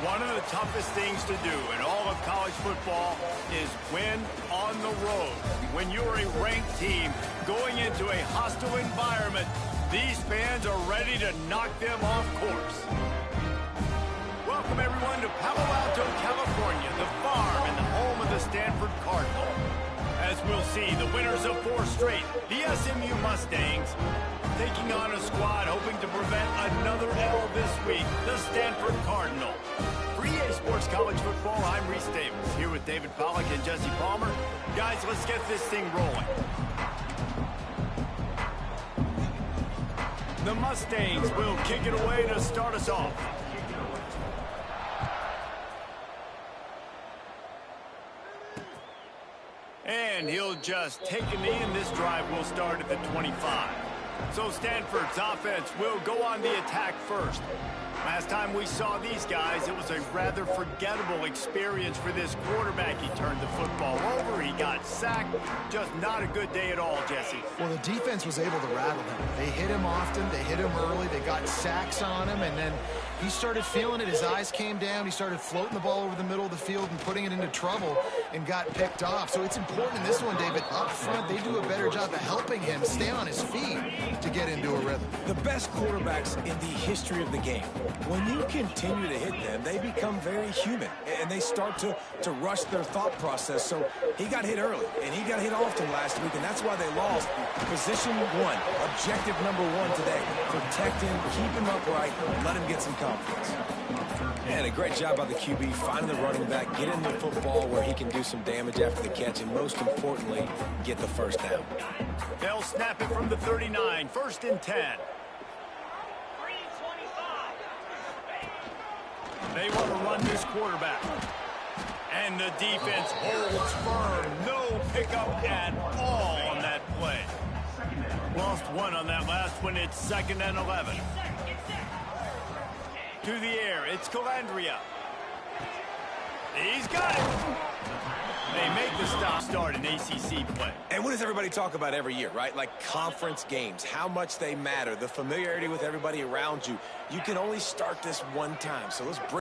One of the toughest things to do in all of college football is win on the road. When you're a ranked team going into a hostile environment, these fans are ready to knock them off course. Welcome, everyone, to Palo Alto, California, the farm and the home of the Stanford Cardinal. As we'll see, the winners of 4 straight, the SMU Mustangs, taking on a squad hoping to prevent another L this week, the Stanford Cardinal. For EA Sports College Football, I'm Reese Davis, here with David Pollack and Jesse Palmer. Guys, let's get this thing rolling. The Mustangs will kick it away to start us off. And he'll just take a knee, and this drive will start at the 25. So Stanford's offense will go on the attack first. Last time we saw these guys, it was a rather forgettable experience for this quarterback. He turned the football over, he got sacked. Just not a good day at all, Jesse. Well, the defense was able to rattle him. They hit him often, they hit him early, they got sacks on him, and then he started feeling it. His eyes came down, he started floating the ball over the middle of the field and putting it into trouble and got picked off. So it's important in this one, David, up front, they do a better job of helping him stay on his feet to get into a rhythm. The best quarterbacks in the history of the game, when you continue to hit them, they become very human, and they start to rush their thought process. So he got hit early, and he got hit often last week, and that's why they lost. Position 1, objective number 1 today. Protect him, keep him upright, let him get some confidence. And a great job by the QB, finding the running back, get in the football where he can do some damage after the catch, and most importantly, get the first down. They'll snap it from the 39, 1st and 10. They want to run this quarterback. And the defense holds firm. No pickup at all on that play. Lost 1 on that last one. It's 2nd and 11. To the air, it's Calandria. He's got it. They make the start an ACC play. And what does everybody talk about every year, right? Like conference games, how much they matter, the familiarity with everybody around you. You can only start this one time, so let's bring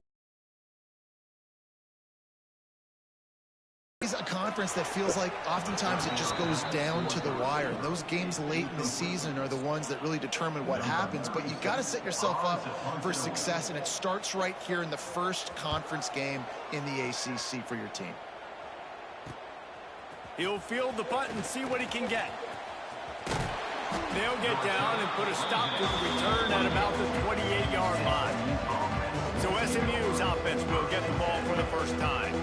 It's a conference that feels like oftentimes it just goes down to the wire. And those games late in the season are the ones that really determine what happens. But you got to set yourself up for success, and it starts right here in the first conference game in the ACC for your team. He'll field the punt and see what he can get. They'll get down and put a stop to the return at about the 28-yard line. So SMU's offense will get the ball for the first time.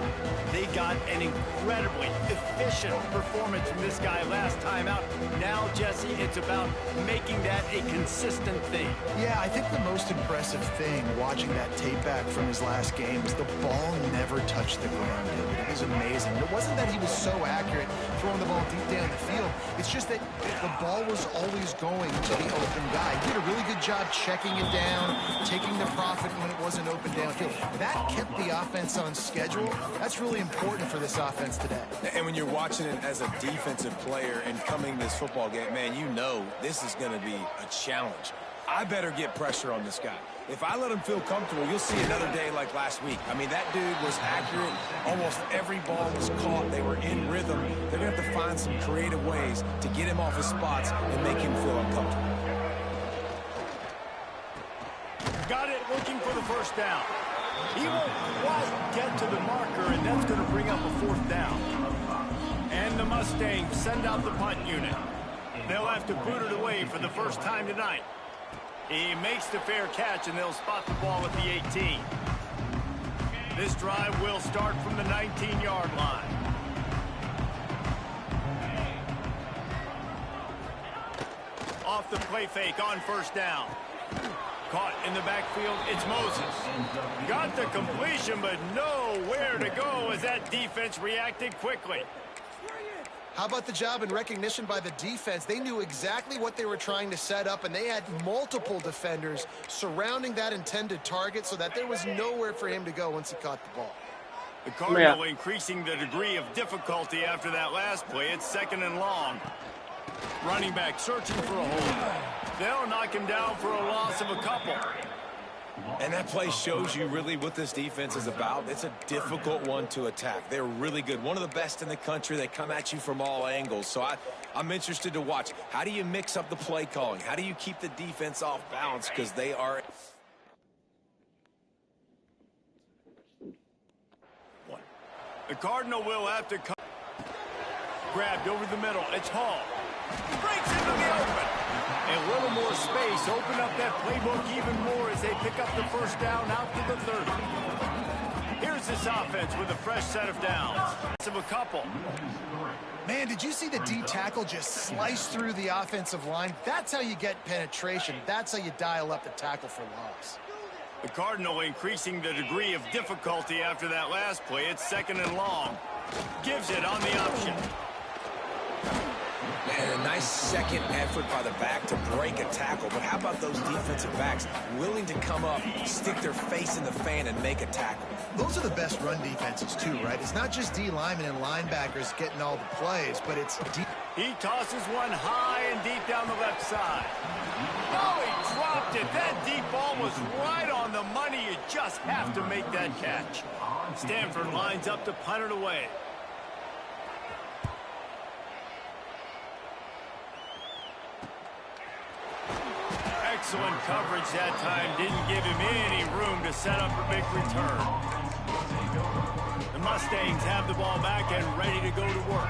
They got an incredibly efficient performance from this guy last time out. Now, Jesse, it's about making that a consistent thing. Yeah, I think the most impressive thing watching that tape back from his last game is the ball never touched the ground. It was amazing. It wasn't that he was so accurate throwing the ball deep down the field. It's just that the ball was always going to the open guy. He did a really good job checking it down, taking the profit when it wasn't open downfield. That kept the offense on schedule. That's really important for this offense today. And when you're watching it as a defensive player and coming this football game, man, you know this is going to be a challenge. I better get pressure on this guy. If I let him feel comfortable, you'll see another day like last week. I mean, that dude was accurate. Almost every ball was caught. They were in rhythm. They're going to have to find some creative ways to get him off his spots and make him feel uncomfortable. Got it, looking for the first down. He won't quite get to the marker, and that's going to bring up a 4th down. And the Mustangs send out the punt unit. They'll have to boot it away for the first time tonight. He makes the fair catch, and they'll spot the ball at the 18. This drive will start from the 19-yard line. Off the play fake on 1st down. Caught in the backfield, it's Moses. Got the completion, but nowhere to go as that defense reacted quickly. How about the job and recognition by the defense? They knew exactly what they were trying to set up, and they had multiple defenders surrounding that intended target so that there was nowhere for him to go once he caught the ball. The Cardinal increasing the degree of difficulty after that last play. It's 2nd and long. Running back searching for a hole. They'll knock him down for a loss of a couple. And that play shows you really what this defense is about. It's a difficult one to attack. They're really good. One of the best in the country. They come at you from all angles. So I'm interested to watch. How do you mix up the play calling? How do you keep the defense off balance? Because they are... The Cardinal will have to come. Grabbed over the middle. It's Hall. Breaks into the open. A little more space. Open up that playbook even more as they pick up the first down out to the 30. Here's this offense with a fresh set of downs. Of a couple. Man, did you see the D tackle just slice through the offensive line? That's how you get penetration. That's how you dial up the tackle for loss. The Cardinal increasing the degree of difficulty after that last play. It's 2nd and long. Gives it on the option. And a nice second effort by the back to break a tackle. But how about those defensive backs willing to come up, stick their face in the fan, and make a tackle? Those are the best run defenses, too, right? It's not just D linemen and linebackers getting all the plays, but it's D. He tosses one high and deep down the left side. Oh, he dropped it. That deep ball was right on the money. You just have to make that catch. Stanford lines up to punt it away. Excellent coverage that time. Didn't give him any room to set up a big return. The Mustangs have the ball back and ready to go to work.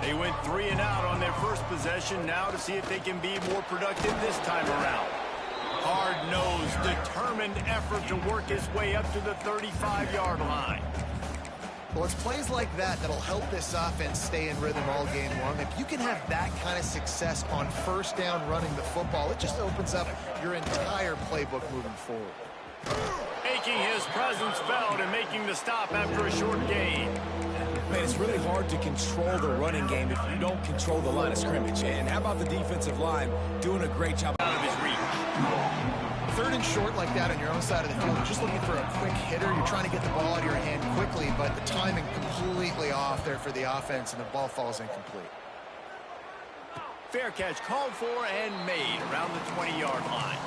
They went 3 and out on their first possession. Now to see if they can be more productive this time around. Hard-nosed, determined effort to work his way up to the 35-yard line. Well, it's plays like that that'll help this offense stay in rhythm all game long. If you can have that kind of success on first down running the football, it just opens up your entire playbook moving forward. Making his presence felt and making the stop after a short gain. Man, it's really hard to control the running game if you don't control the line of scrimmage. And how about the defensive line doing a great job Out of his reach. 3rd and short like that on your own side of the field, you're just looking for a quick hitter. You're trying to get the ball out of your hand quickly, but the timing completely off there for the offense, and the ball falls incomplete. Fair catch called for and made around the 20-yard line.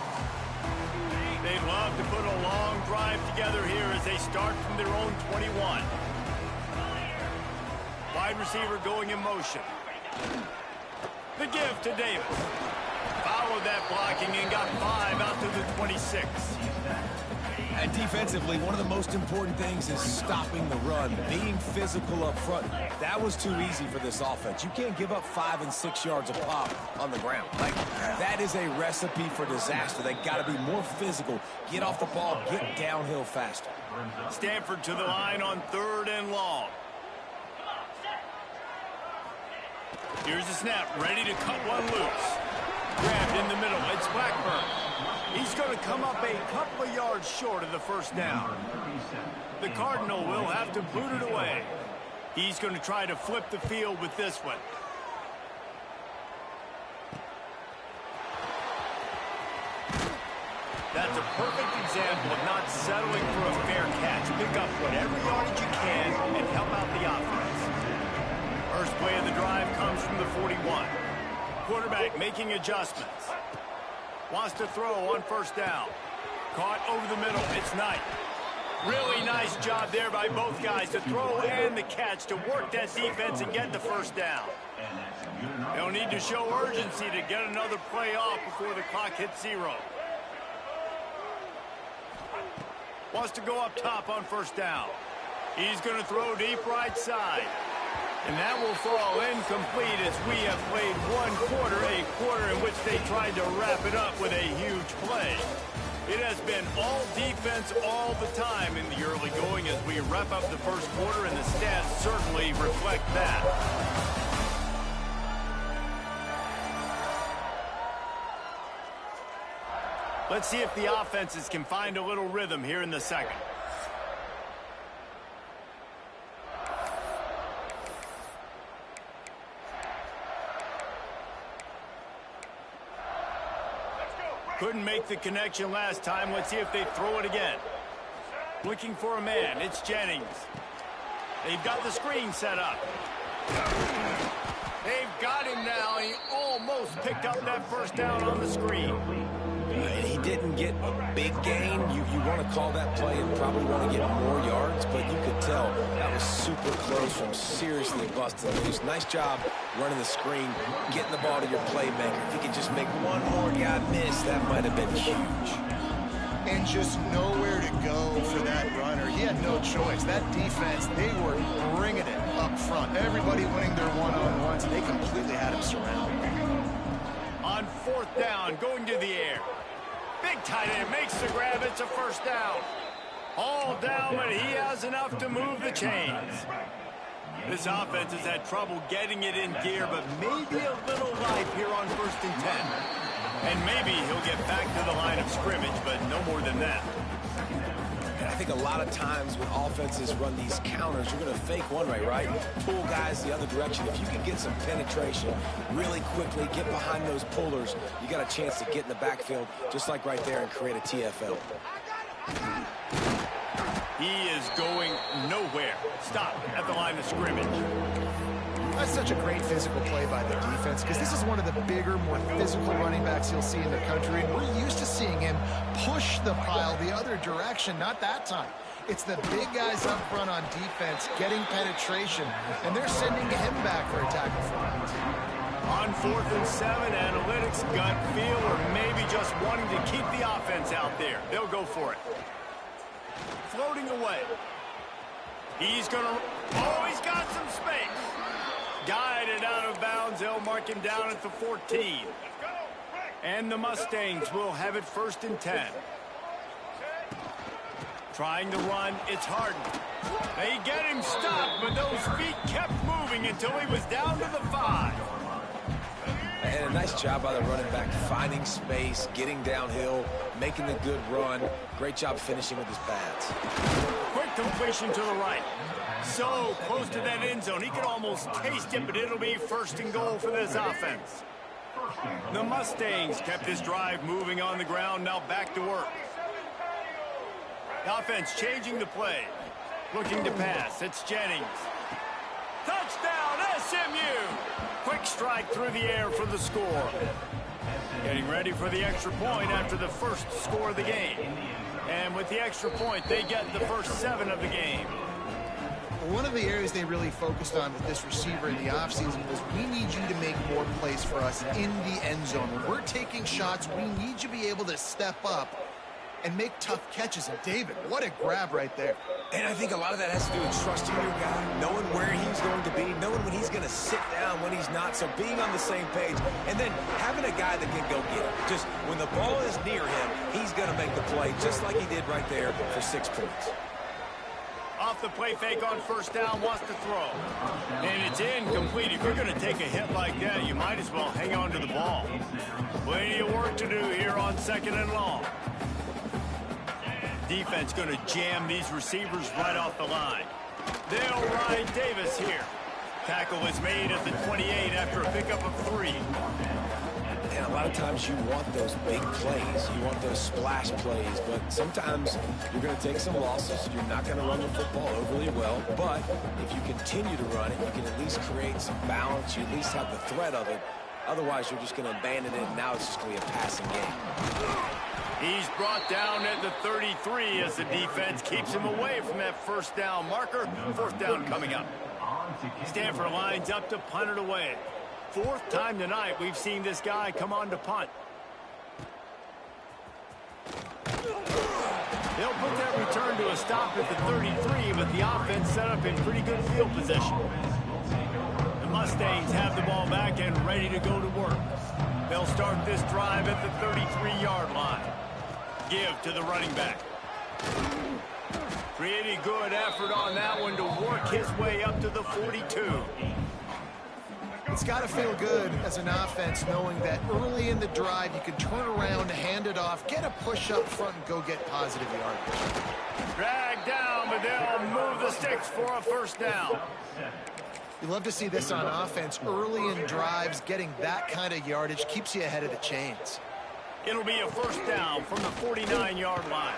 They'd love to put a long drive together here as they start from their own 21. Wide receiver going in motion. The give to Davis. Followed that blocking and got 5 out to the 26. And defensively, one of the most important things is stopping the run, being physical up front. That was too easy for this offense. You can't give up 5 and 6 yards a pop on the ground. Like, that is a recipe for disaster. They got to be more physical, get off the ball, get downhill faster. Stanford to the line on 3rd and long. Here's the snap, ready to cut one loose. Grabbed in the middle, it's Blackburn. He's going to come up a couple of yards short of the first down. The Cardinal will have to boot it away. He's going to try to flip the field with this one. That's a perfect example of not settling for a fair catch. Pick up whatever yardage you can and help out the offense. First play of the drive comes from the 41. Quarterback making adjustments. Wants to throw on first down. Caught over the middle. It's Knight. Really nice job there by both guys to throw and the catch to work that defense and get the first down. They'll need to show urgency to get another play off before the clock hits 0. Wants to go up top on first down. He's going to throw deep right side. And that will fall incomplete as we have played one quarter, a quarter in which they tried to wrap it up with a huge play. It has been all defense all the time in the early going as we wrap up the first quarter, and the stats certainly reflect that. Let's see if the offenses can find a little rhythm here in the second. Couldn't make the connection last time. Let's see if they throw it again. Looking for a man. It's Jennings. They've got the screen set up. They've got him now. He almost picked up that first down on the screen. And he didn't get a big gain. You want to call that play and probably want to get more yards, but you could tell that was super close from seriously busting loose. Nice job running the screen, getting the ball to your playmaker. If he could just make one more guy miss, that might have been huge. And just nowhere to go for that runner. He had no choice. That defense, they were bringing it up front. Everybody winning their one-on-ones, and they completely had him surrounded. On fourth down, going to the air. Big tight end makes the grab. It's a first down. All down, but he has enough to move the chains. This offense has had trouble getting it in gear, but maybe a little life here on 1st and 10. And maybe he'll get back to the line of scrimmage, but no more than that. And I think a lot of times when offenses run these counters, you're going to fake one way, right? Pull guys the other direction. If you can get some penetration really quickly, get behind those pullers, you got a chance to get in the backfield, just like right there, and create a TFL. He is going nowhere. Stop at the line of scrimmage. That's such a great physical play by the defense, because this is one of the bigger, more physical running backs you'll see in the country, and we're used to seeing him push the pile the other direction. Not that time. It's the big guys up front on defense getting penetration, and they're sending him back for a tackle for loss. On 4th and 7, analytics, gut feel, or maybe just wanting to keep the offense out there. They'll go for it. Floating away. He's going to... Oh, he's got some space. Guided out of bounds. They'll mark him down at the 14. And the Mustangs will have it 1st and 10. Trying to run. It's Harden. They get him stopped, but those feet kept moving until he was down to the 5. And a nice job by the running back, finding space, getting downhill, making the good run. Great job finishing with his pads. Quick completion to the right. So close to that end zone. He could almost taste it, but it'll be 1st and goal for this offense. The Mustangs kept this drive moving on the ground. Now back to work. The offense changing the play. Looking to pass. It's Jennings. Touchdown, SMU! Quick strike through the air for the score. Getting ready for the extra point after the first score of the game. And with the extra point, they get the first 7 of the game. One of the areas they really focused on with this receiver in the offseason was, we need you to make more plays for us in the end zone. When we're taking shots, we need you to be able to step up and make tough catches. And David, what a grab right there. And I think a lot of that has to do with trusting your guy, knowing where he's going to be, knowing when he's going to sit down, when he's not. So being on the same page, and then having a guy that can go get it. Just when the ball is near him, he's going to make the play, just like he did right there for 6 points. Off the play fake on 1st down, wants to throw. And it's incomplete. If you're going to take a hit like that, you might as well hang on to the ball. Plenty of work to do here on 2nd and long. Defense going to jam these receivers right off the line. They'll ride Davis here. Tackle is made at the 28 after a pickup of 3. And a lot of times you want those big plays. You want those splash plays. But sometimes you're going to take some losses. You're not going to run the football overly well. But if you continue to run it, you can at least create some balance. You at least have the threat of it. Otherwise, you're just going to abandon it, and now it's just going to be a passing game. He's brought down at the 33 as the defense keeps him away from that 1st down marker. 4th down coming up. Stanford lines up to punt it away. 4th time tonight we've seen this guy come on to punt. They'll put that return to a stop at the 33, but the offense set up in pretty good field position. The Mustangs have the ball back and ready to go to work. They'll start this drive at the 33-yard line. Give to the running back. Pretty good effort on that one to work his way up to the 42. It's got to feel good as an offense knowing that early in the drive you can turn around, hand it off, get a push up front, and go get positive yardage. Dragged down, but they'll move the sticks for a 1st down. You love to see this on offense. Early in drives, getting that kind of yardage keeps you ahead of the chains. It'll be a 1st down from the 49-yard line.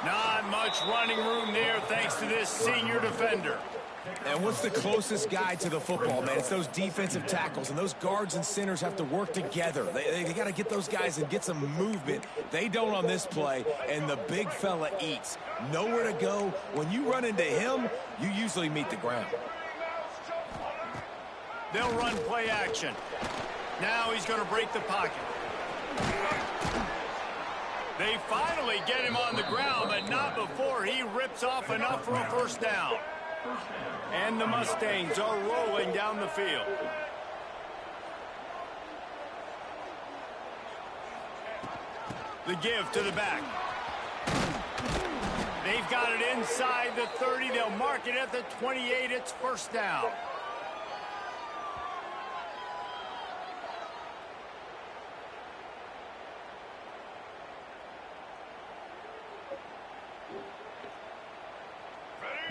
Not much running room there thanks to this senior defender. And what's the closest guy to the football, man? It's those defensive tackles, and those guards and centers have to work together. They got to get those guys and get some movement. They don't on this play, and the big fella eats. Nowhere to go. When you run into him, you usually meet the ground. They'll run play action. Now he's going to break the pocket. They finally get him on the ground, but not before he rips off enough for a first down. And the Mustangs are rolling down the field. The give to the back. They've got it inside the 30. They'll mark it at the 28. It's first down.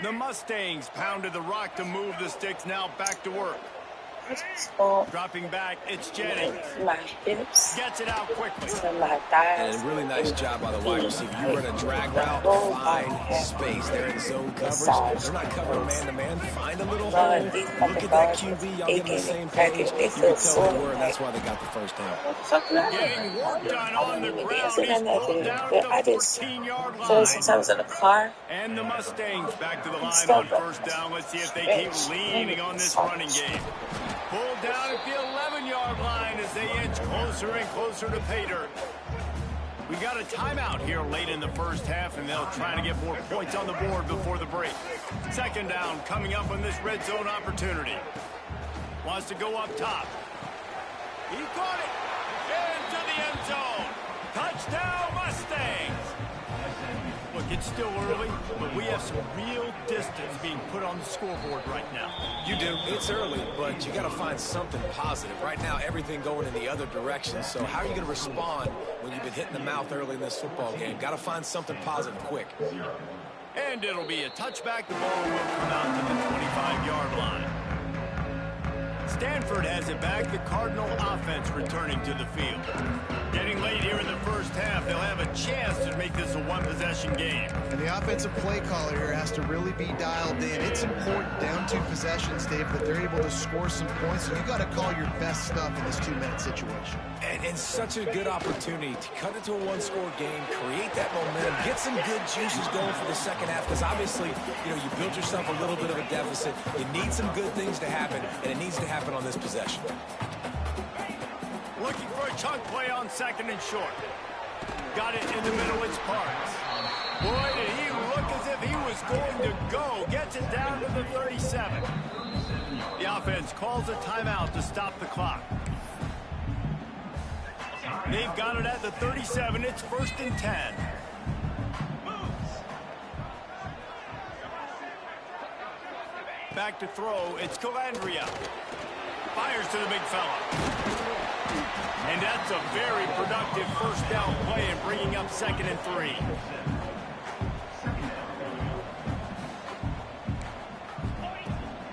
The Mustangs pounded the rock to move the sticks. Now back to work. Dropping back, it's Jennings. My hips. Gets it out quickly. To my thighs. And a really nice job by the wide receiver. You run a drag route, find space. They're in zone coverage. They're not covering man-to-man. Find a little hole. Look at that QB. Y'all get on the same page. You can tell they were, and that's why they got the first down. Getting work done on the ground. He's pulled down at the 14-yard So line. sometimes in the car. And the Mustangs back to the line on first down. Let's see if they keep leaning on this running game. Pulled down at the 11-yard line as they inch closer and closer to pay dirt. We got a timeout here late in the first half, and they'll try to get more points on the board before the break. Second down coming up on this red zone opportunity. Wants to go up top. He caught it into the end zone. Touchdown, Mustangs. Look, it's still early, but we have some real distance being put on the scoreboard right now. You do. It's early, but you got to find something positive. Right now, everything going in the other direction. So how are you going to respond when you've been hit in the mouth early in this football game? Got to find something positive quick. And it'll be a touchback. The ball will come out to the 25-yard line. Stanford has it back. The Cardinal offense returning to the field. Getting late here in the first half, they'll have a chance to make this a one-possession game. And the offensive play caller here has to really be dialed in. It's important down two possessions, Dave, that they're able to score some points. So you got to call your best stuff in this two-minute situation. And such a good opportunity to cut it to a one-score game, create that momentum, get some good juices going for the second half. Because obviously, you built yourself a little bit of a deficit. You need some good things to happen, and it needs to happen on this possession. Looking for a chunk play on second and short. Got it in the middle, it's Parks. Boy, did he look as if he was going to go. Gets it down to the 37. The offense calls a timeout to stop the clock. They've got it at the 37. It's first and 10. Back to throw. It's Calandria. Fires to the big fella. And that's a very productive first down play and bringing up second and 3.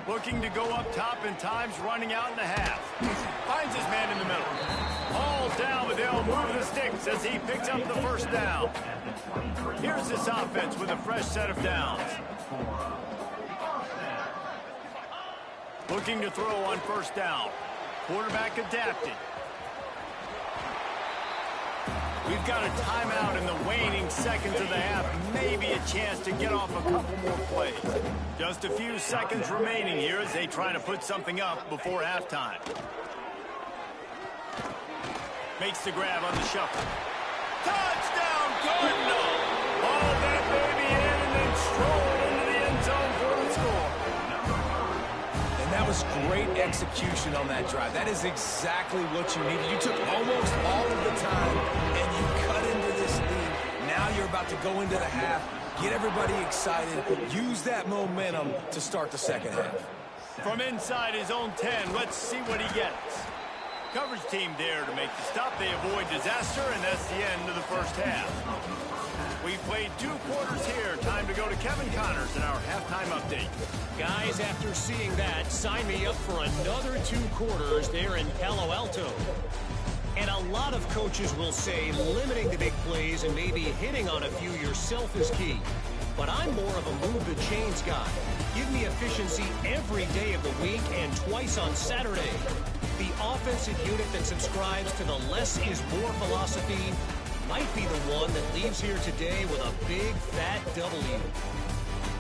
Looking to go up top, and time's running out in the half. Finds his man in the middle. All down, but they'll move the sticks as he picks up the first down. Here's this offense with a fresh set of downs. Looking to throw on first down. Quarterback adapted. We've got a timeout in the waning seconds of the half. Maybe a chance to get off a couple more plays. Just a few seconds remaining here as they try to put something up before halftime. Makes the grab on the shuffle. Touchdown, Cardinal! Ball that baby in and then stroll into the end zone for the score. And that was great execution on that drive. That is exactly what you needed. You took almost all of the time, and you cut into this lead. Now you're about to go into the half, get everybody excited, use that momentum to start the second half. From inside his own 10, let's see what he gets. Coverage team there to make the stop. They avoid disaster, and that's the end of the first half. We played 2 quarters here. Time to go to Kevin Connors in our halftime update. Guys, after seeing that, sign me up for another 2 quarters there in Palo Alto. And a lot of coaches will say limiting the big plays and maybe hitting on a few yourself is key. But I'm more of a move the chains guy. Give me efficiency every day of the week and twice on Saturday. The offensive unit that subscribes to the less is more philosophy might be the one that leaves here today with a big, fat W.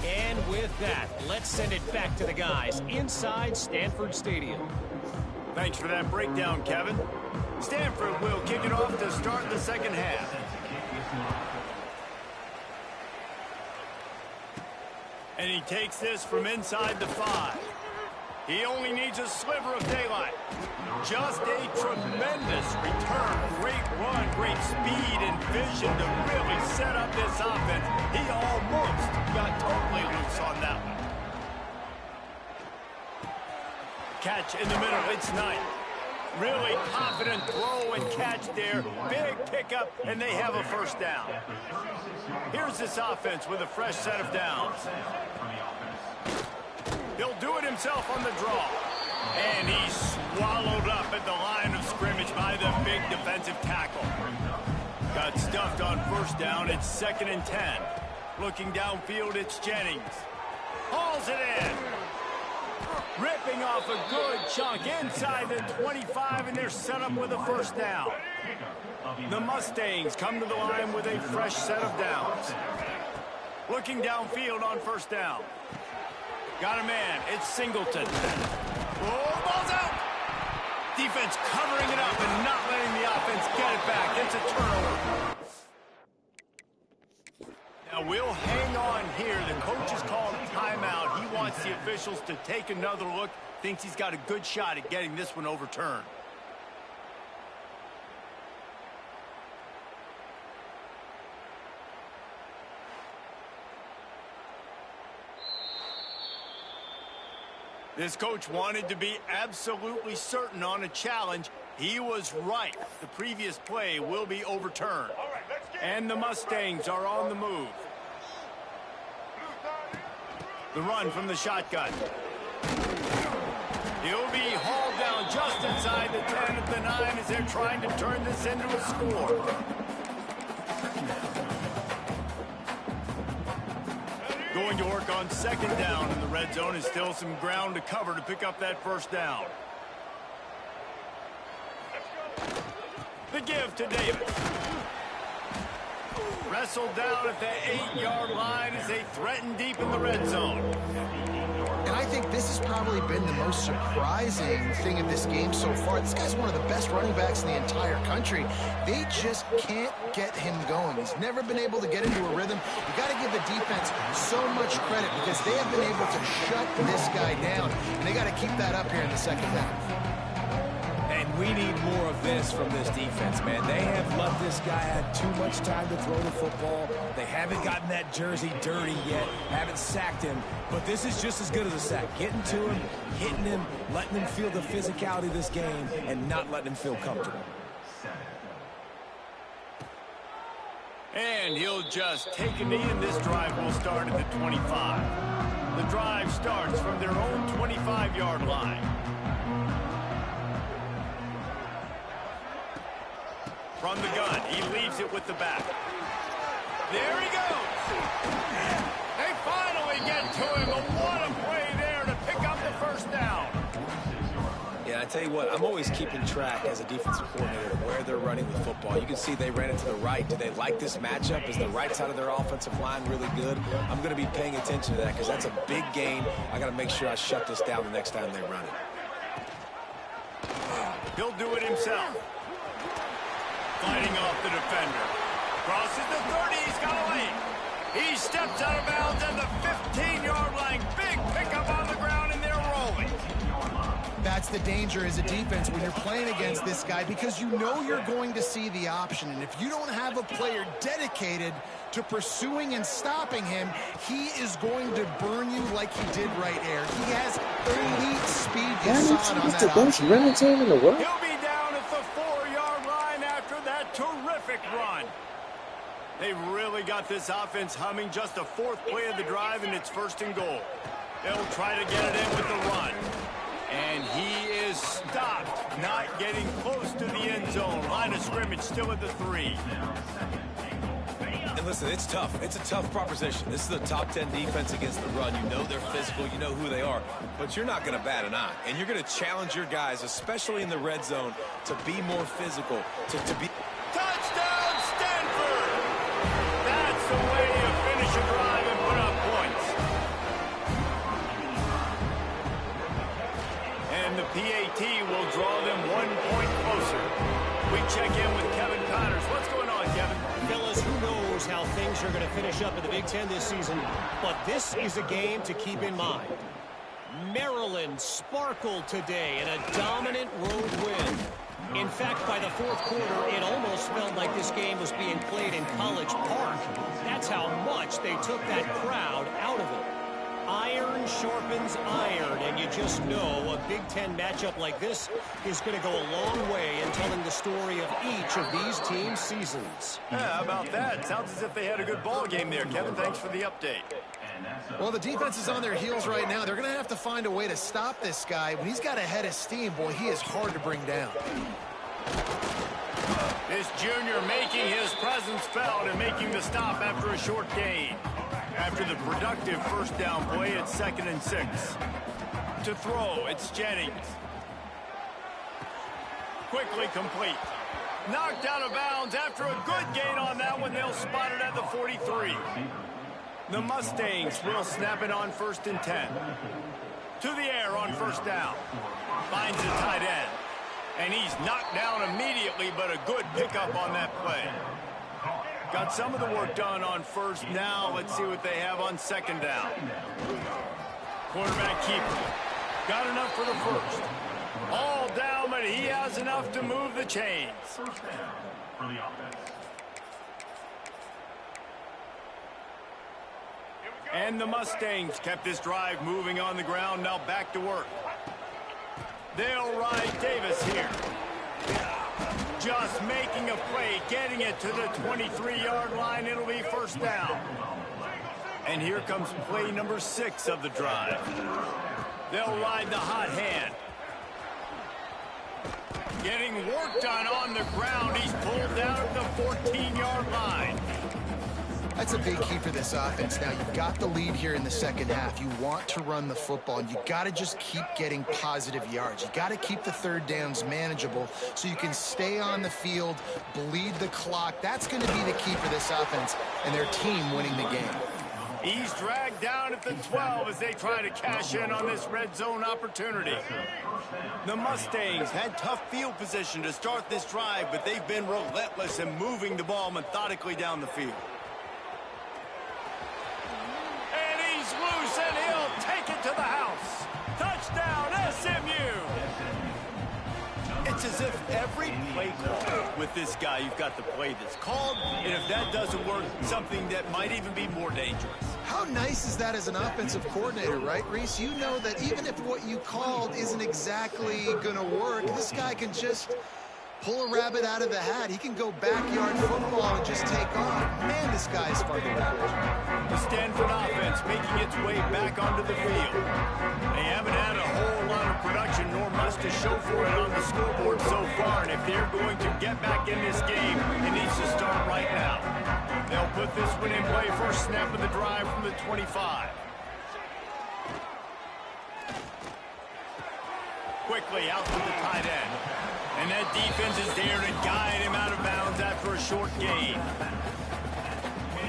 And with that, let's send it back to the guys inside Stanford Stadium. Thanks for that breakdown, Kevin. Stanford will kick it off to start the second half. And he takes this from inside the 5. He only needs a sliver of daylight. Just a tremendous return. Great run, great speed and vision to really set up this offense. He almost got totally loose on that one. Catch in the middle. It's Knight. Really confident throw and catch there. Big pickup, and they have a first down. Here's this offense with a fresh set of downs. He'll do it himself on the draw. And he's swallowed up at the line of scrimmage by the big defensive tackle. Got stuffed on first down. It's 2nd and 10. Looking downfield, it's Jennings. Hauls it in. Ripping off a good chunk inside the 25, and they're set up with a first down. The Mustangs come to the line with a fresh set of downs. Looking downfield on first down. Got a man. It's Singleton. Oh, ball's out. Defense covering it up and not letting the offense get it back. It's a turnover. Now we'll hang on here. The coach has called a timeout. He wants the officials to take another look. Thinks he's got a good shot at getting this one overturned. This coach wanted to be absolutely certain on a challenge. He was right. The previous play will be overturned. And the Mustangs are on the move. The run from the shotgun. He'll be hauled down just inside the 10 at the 9 as they're trying to turn this into a score. Going to work on 2nd down in the red zone. Is still some ground to cover to pick up that first down. The give to Davis. Wrestled down at the 8-yard line as they threaten deep in the red zone. And I think this has probably been the most surprising thing of this game so far. This guy's one of the best running backs in the entire country. They just can't get him going. He's never been able to get into a rhythm. You got to give the defense so much credit because they have been able to shut this guy down. And they got to keep that up here in the second half. And we need more of this from this defense, man. They have let this guy have too much time to throw the football. They haven't gotten that jersey dirty yet, haven't sacked him. But this is just as good as a sack. Getting to him, hitting him, letting him feel the physicality of this game, and not letting him feel comfortable. And he'll just take a knee, and this drive will start at the 25. The drive starts from their own 25-yard line. From the gun, he leaves it with the back. There he goes. They finally get to him, but what a play there to pick up the first down. Yeah, I tell you what, I'm always keeping track as a defensive coordinator of where they're running the football. You can see they ran it to the right. Do they like this matchup? Is the right side of their offensive line really good? I'm going to be paying attention to that because that's a big gain. I got to make sure I shut this down the next time they run it. He'll do it himself. Fighting off the defender. Crosses the 30. He's got a lane. He steps out of bounds at the 15-yard line. Big pickup on the ground, and they're rolling. That's the danger as a defense when you're playing against this guy because you know you're going to see the option. And if you don't have a player dedicated to pursuing and stopping him, he is going to burn you like he did right there. He has elite speed. You saw it on that the best running team in the world. He'll be down at the 4-yard line after that terrific run. They've really got this offense humming. Just the 4th play of the drive, and it's 1st and goal. They'll try to get it in with the run. And he is stopped, not getting close to the end zone. Line of scrimmage still at the 3. And listen, it's tough. It's a tough proposition. This is a top 10 defense against the run. You know they're physical. You know who they are. But you're not going to bat an eye. And you're going to challenge your guys, especially in the red zone, to be more physical, to be... Touchdown, Stanford! That's the way you finish a drive and put up points. And the PAT will draw them 1 point closer. We check in with Kevin Connors. What's going on, Kevin? Fellas, who knows how things are going to finish up in the Big Ten this season, but this is a game to keep in mind. Maryland sparkled today in a dominant road win. In fact, by the fourth quarter, it almost felt like this game was being played in College Park. That's how much they took that crowd out of it. Iron sharpens iron, and you just know a Big Ten matchup like this is going to go a long way in telling the story of each of these teams' seasons. Yeah, how about that? Sounds as if they had a good ball game there, Kevin. Thanks for the update. Well, the defense is on their heels right now. They're going to have to find a way to stop this guy. When he's got a head of steam, boy, he is hard to bring down. This junior making his presence felt and making the stop after a short gain. After the productive first down play, it's 2nd and 6. To throw, it's Jennings. Quickly complete. Knocked out of bounds after a good gain on that one. They'll spot it at the 43. The Mustangs will snap it on 1st and 10. To the air on 1st down. Finds the tight end. And he's knocked down immediately, but a good pickup on that play. Got some of the work done on 1st. Now let's see what they have on 2nd down. Quarterback keeper. Got enough for the 1st. All down, but he has enough to move the chains. And the Mustangs kept this drive moving on the ground. Now back to work. They'll ride Davis here. Just making a play, getting it to the 23-yard line. It'll be 1st down. And here comes play number 6 of the drive. They'll ride the hot hand. Getting work done on the ground. He's pulled down at the 14-yard line. That's a big key for this offense. Now, you've got the lead here in the second half. You want to run the football, and you got to just keep getting positive yards. You got to keep the 3rd downs manageable so you can stay on the field, bleed the clock. That's going to be the key for this offense and their team winning the game. He's dragged down at the 12 as they try to cash in on this red zone opportunity. The Mustangs had tough field position to start this drive, but they've been relentless in moving the ball methodically down the field. Loose, and he'll take it to the house. Touchdown, SMU! It's as if every play call with this guy, you've got the play that's called, and if that doesn't work, something that might even be more dangerous. How nice is that as an offensive coordinator, right, Reese? You know that even if what you called isn't exactly going to work, this guy can just pull a rabbit out of the hat. He can go backyard football and just take off. Man, this guy is fun to watch. The Stanford offense making its way back onto the field. They haven't had a whole lot of production, nor much to show for it on the scoreboard so far. And if they're going to get back in this game, it needs to start right now. They'll put this one in play. First snap of the drive from the 25. Quickly out to the tight end. And that defense is there to guide him out of bounds after a short gain.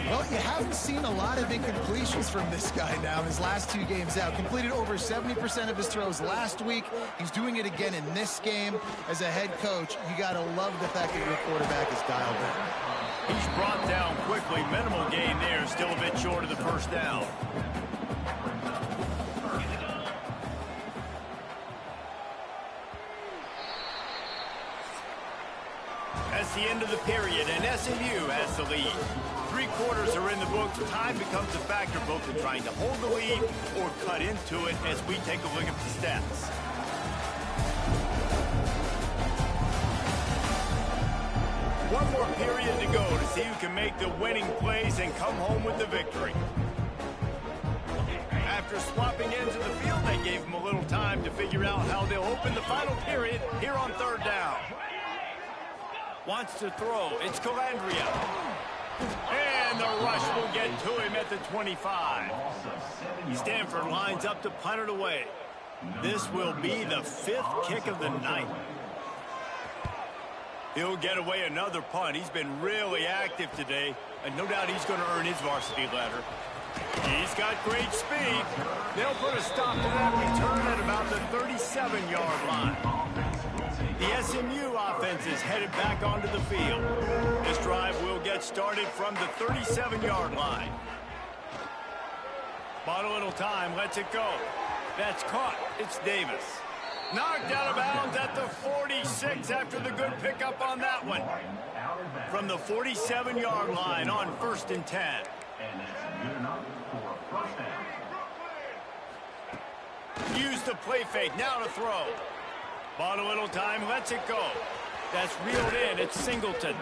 Well, you haven't seen a lot of incompletions from this guy now in his last 2 games out. Completed over 70% of his throws last week. He's doing it again in this game. As a head coach, you got to love the fact that your quarterback is dialed in. He's brought down quickly. Minimal gain there. Still a bit short of the 1st down. That's the end of the period, and SMU has the lead. 3 quarters are in the books. Time becomes a factor both in trying to hold the lead or cut into it as we take a look at the stats. One more period to go to see who can make the winning plays and come home with the victory. After swapping ends of the field, that gave them a little time to figure out how they'll open the final period here on 3rd down. Wants to throw. It's Calandria. And the rush will get to him at the 25. Stanford lines up to punt it away. This will be the 5th kick of the night. He'll get away another punt. He's been really active today, and no doubt he's going to earn his varsity letter. He's got great speed. They'll put a stop to that return at about the 37-yard line. The SMU offense is headed back onto the field. This drive will get started from the 37-yard line. Bought a little time, lets it go. That's caught. It's Davis. Knocked out of bounds at the 46 after the good pickup on that one. From the 47-yard line on 1st and 10. Use the play fake. Now to throw. Bought a little time. Lets it go. That's reeled in. It's Singleton.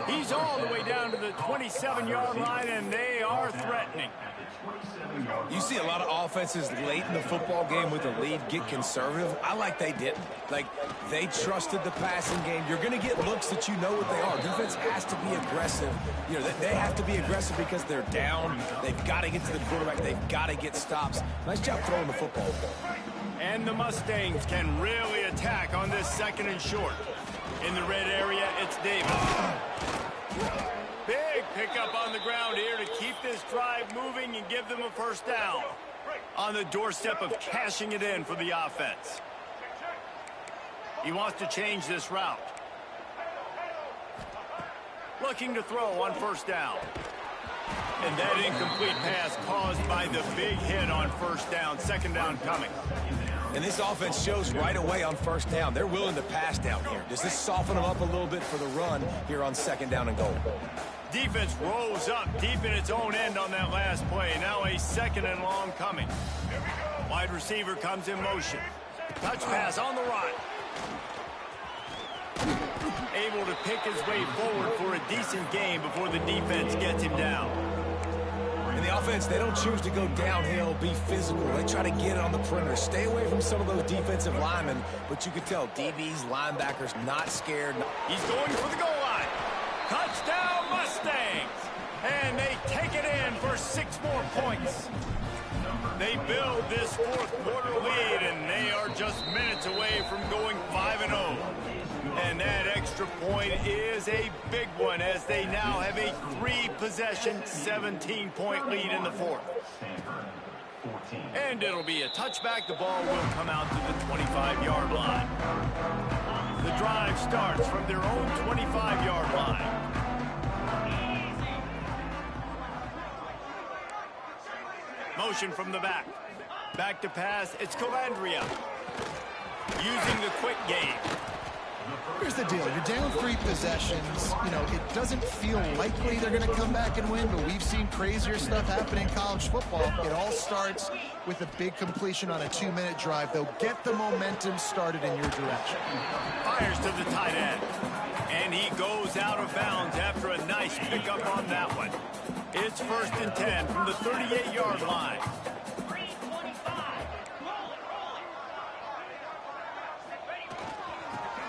He's all the way down to the 27-yard line, and they are threatening. You see a lot of offenses late in the football game with a lead get conservative. I like they didn't. Like, they trusted the passing game. You're going to get looks that you know what they are. Defense has to be aggressive. You know, they have to be aggressive because they're down. They've got to get to the quarterback. They've got to get stops. Nice job throwing the football. And the Mustangs can really attack on this 2nd and short. In the red area, it's Davis. Big pickup on the ground here to keep this drive moving and give them a 1st down. On the doorstep of cashing it in for the offense. He wants to change this route. Looking to throw on 1st down. And that incomplete pass caused by the big hit on 1st down. 2nd down coming. And this offense shows right away on 1st down. They're willing to pass down here. Does this soften them up a little bit for the run here on 2nd down and goal? Defense rolls up deep in its own end on that last play. Now a 2nd and long coming. Wide receiver comes in motion. Touch pass on the run. Able to pick his way forward for a decent gain before the defense gets him down. And the offense, they don't choose to go downhill, be physical. They try to get it on the perimeter. Stay away from some of those defensive linemen, but you can tell DBs, linebackers, not scared. He's going for the goal line. Touchdown Mustangs! And they take it in for 6 more points. They build this 4th quarter lead, and they are just minutes away from going 5-0. And that extra point is a big one as they now have a 3-possession, 17-point lead in the 4th. And it'll be a touchback. The ball will come out to the 25-yard line. The drive starts from their own 25-yard line. Motion from the back. Back to pass. It's Calandria. Using the quick game. Here's the deal. You're down 3 possessions. You know, it doesn't feel likely they're going to come back and win, but we've seen crazier stuff happen in college football. It all starts with a big completion on a 2-minute drive. They'll get the momentum started in your direction. Fires to the tight end. And he goes out of bounds after a nice pickup on that one. It's 1st and 10 from the 38-yard line.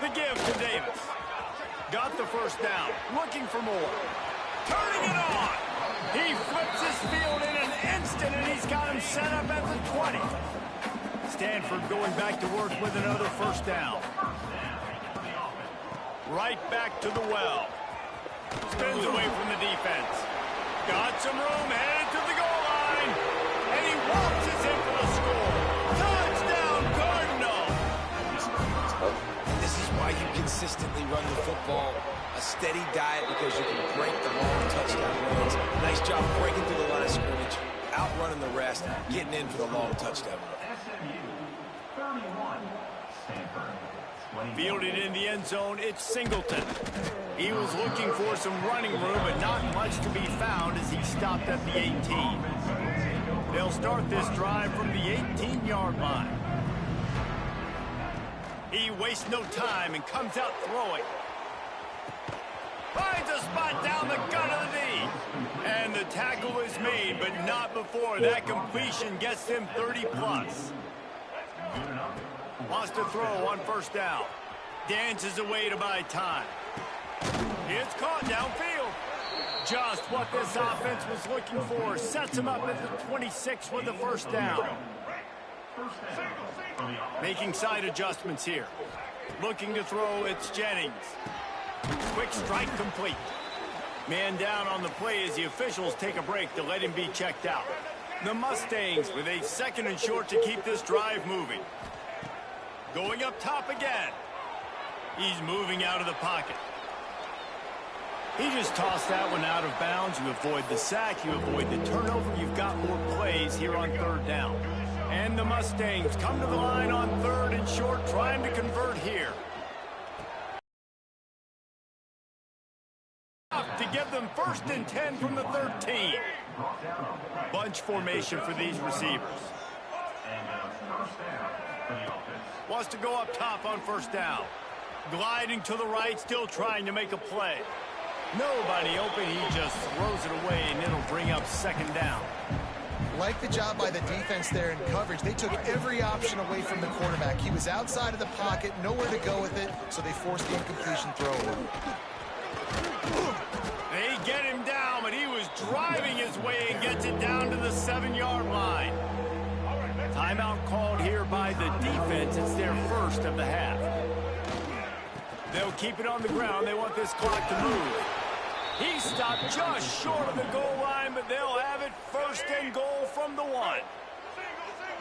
The give to Davis. Got the 1st down. Looking for more. Turning it on. He flips his field in an instant, and he's got him set up at the 20. Stanford going back to work with another 1st down. Right back to the well. Spins away from the defense. Got some room, headed to the goal line. And he waltzes in for the score. Touchdown, Cardinals. This is why you consistently run the football. A steady diet because you can break the long touchdown runs. Nice job breaking through the line of scrimmage, outrunning the rest, getting in for the long touchdown. Fielded in the end zone, it's Singleton. He was looking for some running room, but not much to be found as he stopped at the 18. They'll start this drive from the 18-yard line. He wastes no time and comes out throwing. Finds a spot down the gut of the knee. And the tackle is made, but not before that completion gets him 30+. Wants to throw on 1st down. Dances away to buy time. It's caught downfield. Just what this offense was looking for. Sets him up at the 26 with the first down. Making side adjustments here. Looking to throw, it's Jennings. Quick strike complete. Man down on the play as the officials take a break to let him be checked out. The Mustangs with a 2nd and short to keep this drive moving. Going up top again. He's moving out of the pocket. He just tossed that one out of bounds. You avoid the sack, you avoid the turnover. You've got more plays here on 3rd down. And the Mustangs come to the line on 3rd and short, trying to convert here. To give them 1st and 10 from the 13. Bunch formation for these receivers. Wants to go up top on 1st down. Gliding to the right, still trying to make a play. Nobody open, he just throws it away, and it'll bring up 2nd down. Like the job by the defense there in coverage. They took every option away from the quarterback. He was outside of the pocket, nowhere to go with it, so they forced the incompletion throw away. They get him down, but he was driving his way and gets it down to the 7-yard line. Timeout called here by the defense. It's their 1st of the half. They'll keep it on the ground. They want this clock to move. He stopped just short of the goal line, but they'll have it 1st and goal from the 1.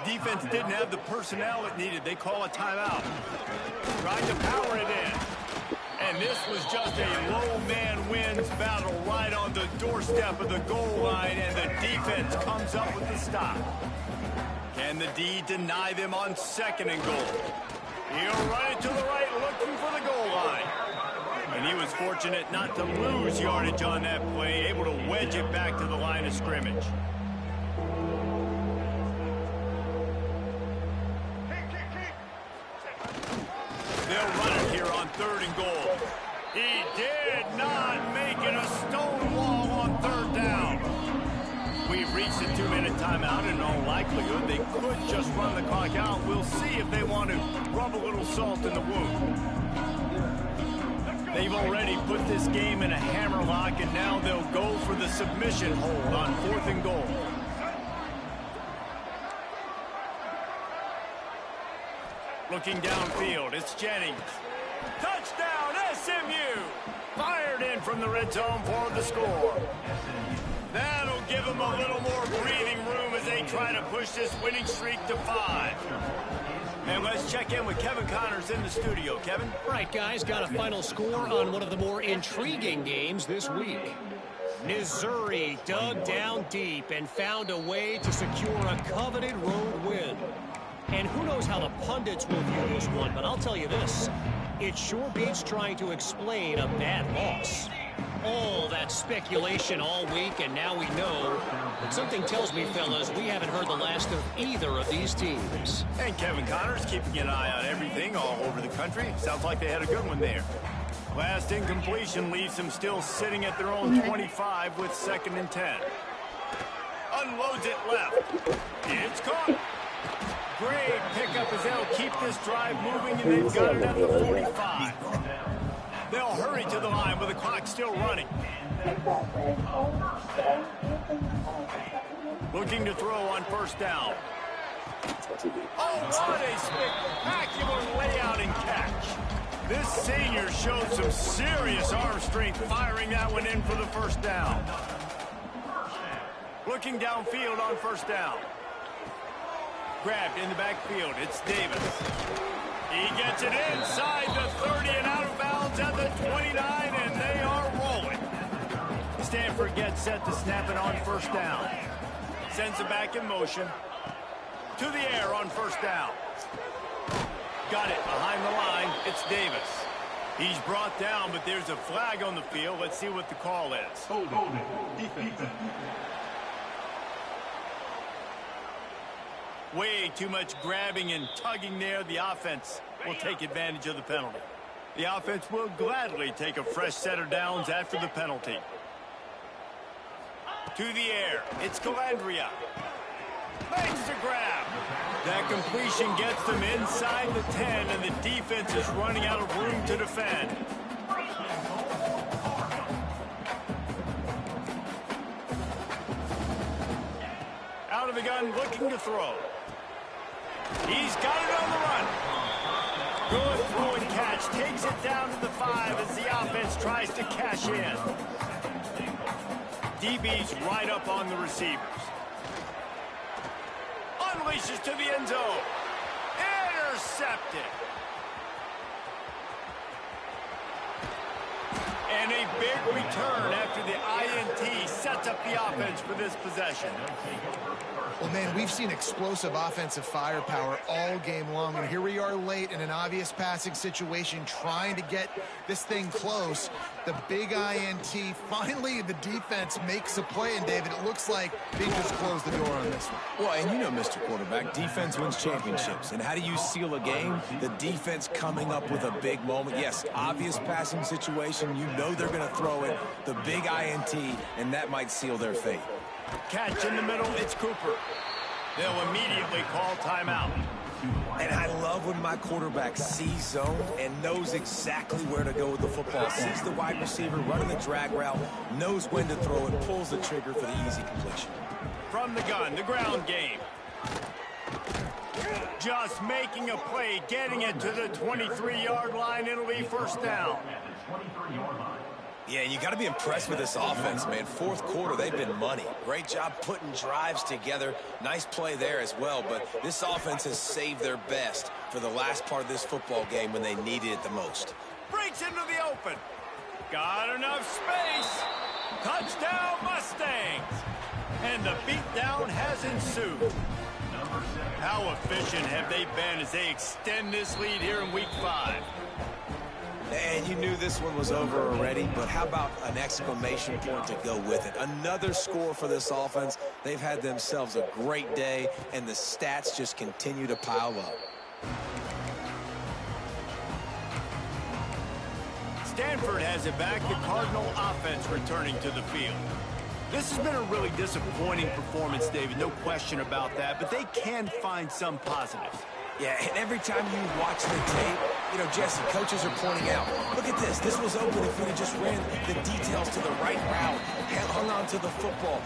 Defense didn't have the personnel it needed. They call a timeout. Trying to power it in. And this was just a low man wins battle right on the doorstep of the goal line, and the defense comes up with the stop. Can the D deny them on 2nd and goal? He'll run it to the right, looking for the goal line. And he was fortunate not to lose yardage on that play, able to wedge it back to the line of scrimmage. They'll run it here on 3rd and goal. He did not make it a stone wall on 3rd down. We've reached the 2-minute timeout, and in all likelihood, they could just run the clock out. We'll see if they want to rub a little salt in the wound. They've already put this game in a hammerlock, and now they'll go for the submission hold on 4th and goal. Looking downfield, it's Jennings. Touchdown, SMU! Fired in from the red zone for the score. That'll give them a little more breathing room as they try to push this winning streak to 5. And let's check in with Kevin Connors in the studio. Kevin? Right, guys, got a final score on one of the more intriguing games this week. Missouri dug down deep and found a way to secure a coveted road win. And who knows how the pundits will view this one, but I'll tell you this. It sure beats trying to explain a bad loss. All that speculation all week, and now we know. But something tells me, fellas, we haven't heard the last of either of these teams. And Kevin Connors keeping an eye on everything all over the country. Sounds like they had a good one there. Last incompletion leaves them still sitting at their own 25 with 2nd and 10. Unloads it left. It's caught. Great pickup as they'll keep this drive moving, and they've got it at the 45. They'll hurry to the line with the clock still running. Looking to throw on 1st down. Oh, what a spectacular layout and catch. This senior showed some serious arm strength firing that one in for the 1st down. Looking downfield on 1st down. Grabbed in the backfield. It's Davis. He gets it inside the 30 and out of bounds at the 29, and they are rolling. Stanford gets set to snap it on 1st down. Sends it back in motion. To the air on 1st down. Got it behind the line. It's Davis. He's brought down, but there's a flag on the field. Let's see what the call is. Hold defense. Way too much grabbing and tugging there. The offense will take advantage of the penalty. The offense will gladly take a fresh set of downs after the penalty. To the air. It's Calandria. Makes the grab. That completion gets them inside the 10, and the defense is running out of room to defend. of the gun, looking to throw. He's got it on the run. Good throw and catch. Takes it down to the 5 as the offense tries to cash in. DB's right up on the receivers. Unleashes to the end zone. Intercepted. And a big return after the INT sets up the offense for this possession. Well, man, we've seen explosive offensive firepower all game long, and here we are late in an obvious passing situation trying to get this thing close. The big INT, finally the defense makes a play, and David, it looks like they just closed the door on this one. Well, and you know, Mr. Quarterback, defense wins championships. And how do you seal a game? The defense coming up with a big moment. Yes, obvious passing situation. You know they're going to throw it. The big INT, and that might seal their fate. Catch in the middle, it's Cooper. They'll immediately call timeout. And I love when my quarterback sees zone and knows exactly where to go with the football. Sees the wide receiver running the drag route, knows when to throw it, pulls the trigger for the easy completion. From the gun, the ground game. Just making a play, getting it to the 23-yard line. It'll be first down. Yeah, you got to be impressed with this offense, man. Fourth quarter, they've been money. Great job putting drives together. Nice play there as well, but this offense has saved their best for the last part of this football game when they needed it the most. Breaks into the open. Got enough space. Touchdown, Mustangs. And the beatdown has ensued. How efficient have they been as they extend this lead here in Week 5? And you knew this one was over already, but how about an exclamation point to go with it? Another score for this offense. They've had themselves a great day, and the stats just continue to pile up. Stanford has it back. The Cardinal offense returning to the field. This has been a really disappointing performance, David. No question about that, but they can find some positives. Yeah, and every time you watch the tape, you know, Jesse, coaches are pointing out, look at this. This was open if we just ran the details to the right route, hung on to the football.